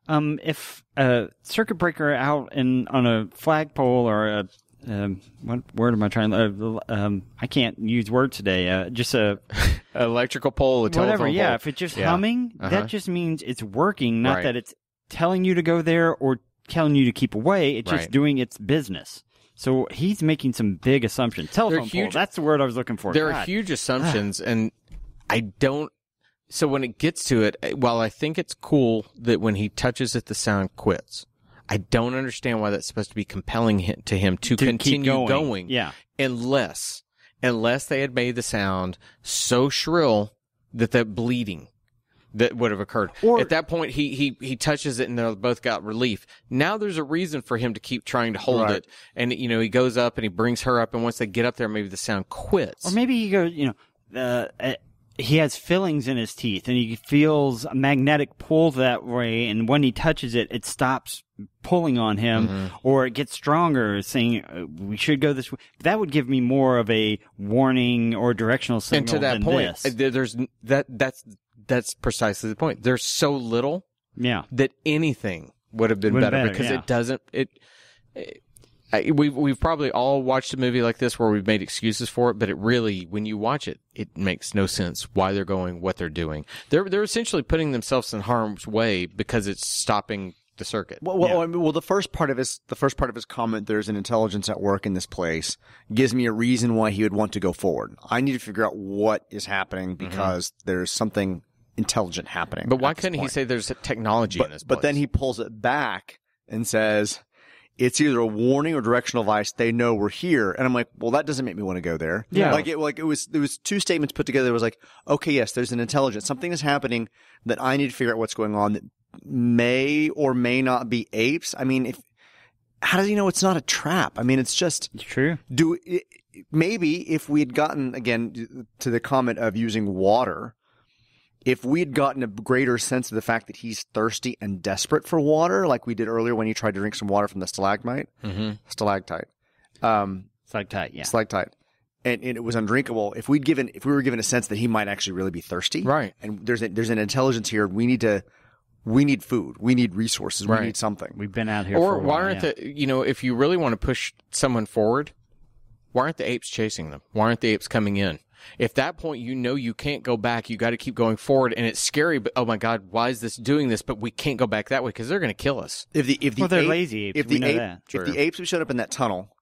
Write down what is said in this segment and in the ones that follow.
if a circuit breaker out on a flagpole or what word am I trying to? I can't use words today. Just a electrical pole, a whatever. telephone Yeah, pole. if it's just humming, that just means it's working. Not Right. that it's telling you to go there or telling you to keep away. It's just doing its business. So he's making some big assumptions. Telephone pole. That's the word I was looking for. There are huge assumptions, and I don't. So when it gets to it, while I think it's cool that when he touches it, the sound quits. I don't understand why that's supposed to be compelling to him to continue going. Yeah. Unless they had made the sound so shrill that the bleeding that would have occurred. Or, at that point, he touches it and they both got relief. Now there's a reason for him to keep trying to hold it. And, he goes up and he brings her up. And once they get up there, maybe the sound quits. Or maybe he goes, he has fillings in his teeth and he feels a magnetic pull that way. And when he touches it, it stops pulling on him or it gets stronger saying we should go this way. That would give me more of a warning or directional signal. And to that than point, this. that's precisely the point. There's so little that anything would have been better because it doesn't, we've probably all watched a movie like this where we've made excuses for it, but it really, when you watch it, it makes no sense why they're going, what they're doing. They're essentially putting themselves in harm's way because it's stopping the circuit. Well, the first part of his comment, there's an intelligence at work in this place, gives me a reason why he would want to go forward. I need to figure out what is happening because there's something intelligent happening. But why couldn't he say there's technology in this place? But then he pulls it back and says, it's either a warning or directional advice. They know we're here. And I'm like, well, that doesn't make me want to go there. Yeah. There was two statements put together. It was like, okay, yes, there's an intelligence. Something is happening that I need to figure out what's going on that may or may not be apes. I mean, how does he know it's not a trap? I mean, it's true. Maybe if we had gotten, again, to the comment of using water, if we had gotten a greater sense of the fact that he's thirsty and desperate for water, like we did earlier when he tried to drink some water from the stalagmite, stalactite, and it was undrinkable. If we were given a sense that he might actually really be thirsty, right? And there's an intelligence here. We need food. We need resources. We need something. We've been out here for a while. Why aren't if you really want to push someone forward, why aren't the apes chasing them? Why aren't the apes coming in? If that point you can't go back, you got to keep going forward, and it's scary. But oh my God, why is this doing this? But we can't go back that way because they're going to kill us. They're lazy apes. If the apes had showed up in that tunnel,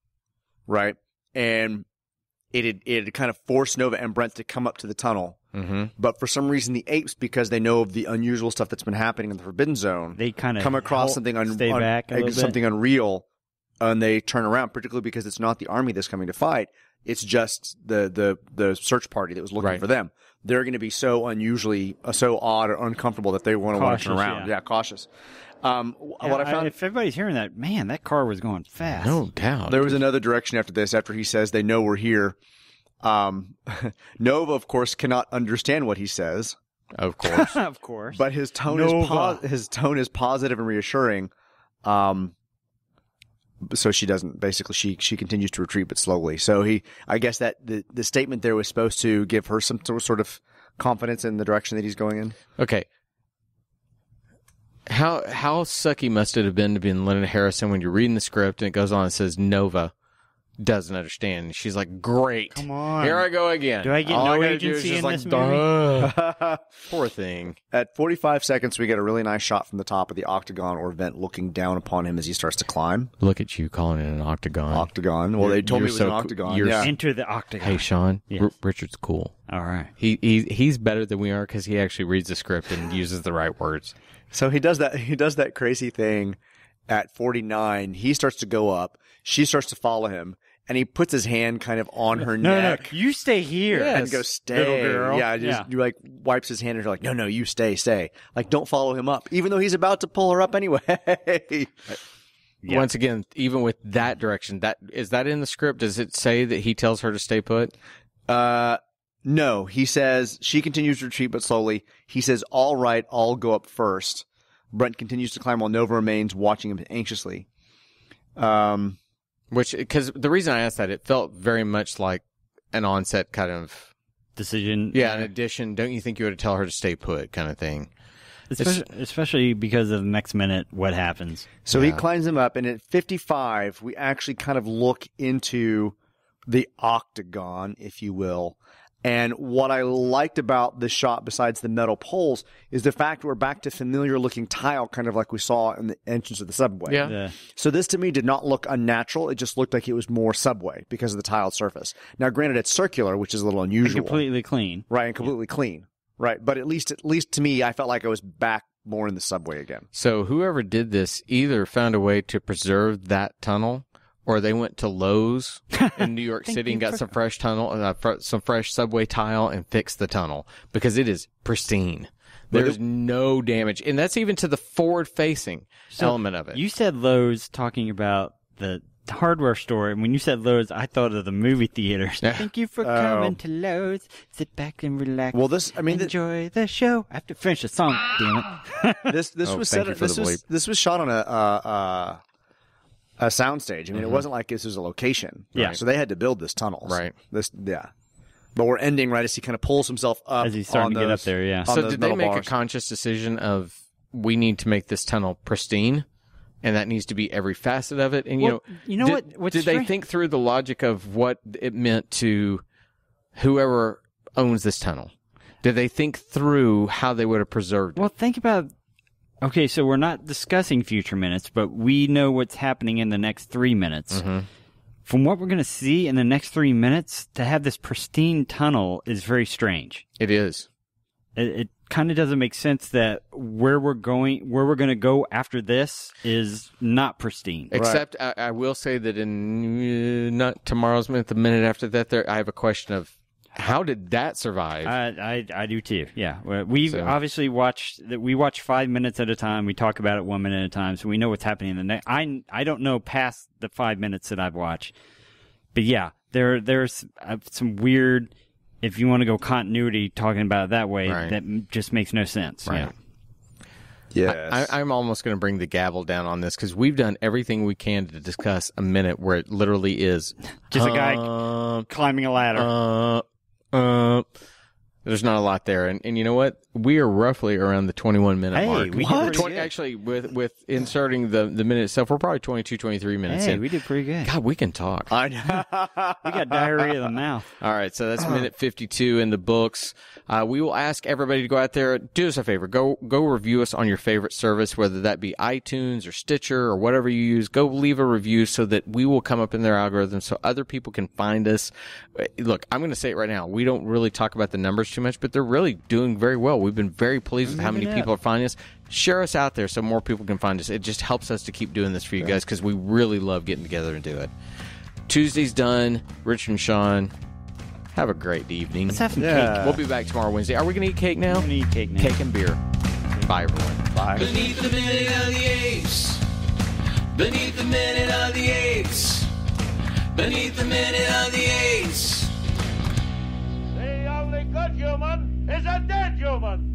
right, and it had kind of forced Nova and Brent to come up to the tunnel. But for some reason, the apes, because they know of the unusual stuff that's been happening in the Forbidden Zone, they kind of come across something something unreal, and they turn around. Particularly because it's not the army that's coming to fight; it's just the search party that was looking for them. They're going to be so unusually, so odd or uncomfortable that they want to turn around. Yeah, cautious. What I found, if everybody's hearing that, man, that car was going fast. No doubt. There was another direction after this. After he says they know we're here. Nova, of course, cannot understand what he says. Of course. Of course. But his tone is positive and reassuring. So she doesn't, basically she continues to retreat, but slowly. So I guess that the statement there was supposed to give her some sort of confidence in the direction that he's going in. Okay. How sucky must it have been to be in Lennon Harrison when you're reading the script and it goes on and says Nova doesn't understand. And she's like, great. Come on. Here I go again. Do I get no agency in this movie? Poor thing. At 45 seconds, we get a really nice shot from the top of the octagon or vent looking down upon him as he starts to climb. Look at you calling it an octagon. Octagon. Well, they told me it was an octagon. Enter the octagon. Hey, Sean. Yes. Richard's cool. All right. He's better than we are because he actually reads the script and uses the right words. So he does that crazy thing at 49. He starts to go up. She starts to follow him. And he puts his hand kind of on her neck. No, you stay here. Yes, and go, stay. Little girl. Yeah, you like wipes his hand and you're like, no, you stay. Like, don't follow him up, even though he's about to pull her up anyway. Once again, even with that direction, is that in the script? Does it say that he tells her to stay put? No, he says she continues to retreat, but slowly. He says, all right, I'll go up first. Brent continues to climb while Nova remains watching him anxiously. Because the reason I asked that, it felt very much like an onset kind of decision. Yeah, an addition. Don't you think you ought to tell her to stay put kind of thing? Especially because of the next minute, what happens. So he climbs them up, and at 55, we actually kind of look into the octagon, if you will. And what I liked about this shot, besides the metal poles, is the fact we're back to familiar-looking tile, kind of like we saw in the entrance of the subway. Yeah. So this, to me, did not look unnatural. It just looked like it was more subway because of the tiled surface. Now, granted, it's circular, which is a little unusual. And completely clean. Right, and completely clean. Right, but at least to me, I felt like I was back more in the subway again. So whoever did this either found a way to preserve that tunnel, or they went to Lowe's in New York City and got some fresh some fresh subway tile and fixed the tunnel, because it is pristine. There's no damage, and that's even to the forward-facing element of it. You said Lowe's, talking about the hardware store, and when you said Lowe's, I thought of the movie theaters. Thank you for coming to Lowe's. Sit back and relax. Well, enjoy the show. I have to finish the song. Damn it! This was shot on a soundstage. I mean, it wasn't like this was a location. Yeah. So they had to build this tunnel. Right. But we're ending right as he kind of pulls himself up. As he's starting to get up there, yeah. So did they make a conscious decision of, we need to make this tunnel pristine, and that needs to be every facet of it? And did they think through the logic of what it meant to whoever owns this tunnel? Did they think through how they would have preserved it? Well, think about. Okay, so we're not discussing future minutes, but we know what's happening in the next 3 minutes. Mm-hmm. From what we're going to see in the next 3 minutes, to have this pristine tunnel is very strange. It is. It kind of doesn't make sense that where we're going to go after this is not pristine. Except I will say that in not tomorrow's minute, the minute after that, I have a question of, how did that survive? I do too. Yeah, obviously watched 5 minutes at a time. We talk about it 1 minute at a time, so we know what's happening in the next. I don't know past the 5 minutes that I've watched, but yeah, there's some weird. If you want to go continuity, talking about it that way, that just makes no sense. Right. Yeah. Yes. I'm almost going to bring the gavel down on this, because we've done everything we can to discuss a minute where it literally is just a guy climbing a ladder. There's not a lot there, and you know what? We are roughly around the 21-minute mark. We did pretty good. Actually, with inserting the minute itself, we're probably 22, 23 minutes in. We did pretty good. God, we can talk. I know. We got diarrhea of the mouth. All right, so that's minute 52 in the books. We will ask everybody to go out there, do us a favor, go review us on your favorite service, whether that be iTunes or Stitcher or whatever you use. Go leave a review so that we will come up in their algorithm so other people can find us. Look, I'm going to say it right now. We don't really talk about the numbers too much, but they're really doing very well. We've been very pleased with how many people are finding us. Share us out there so more people can find us. It just helps us to keep doing this for you guys, because we really love getting together and do it. Tuesday's done. Richard and Sean, have a great evening. Let's have some cake. We'll be back tomorrow, Wednesday. Are we going to eat cake now? We're going to eat cake now. Cake and beer. Bye, everyone. Bye. Beneath the minute of the apes. Beneath the minute of the apes. Beneath the minute of the apes. The only good human is a dead human.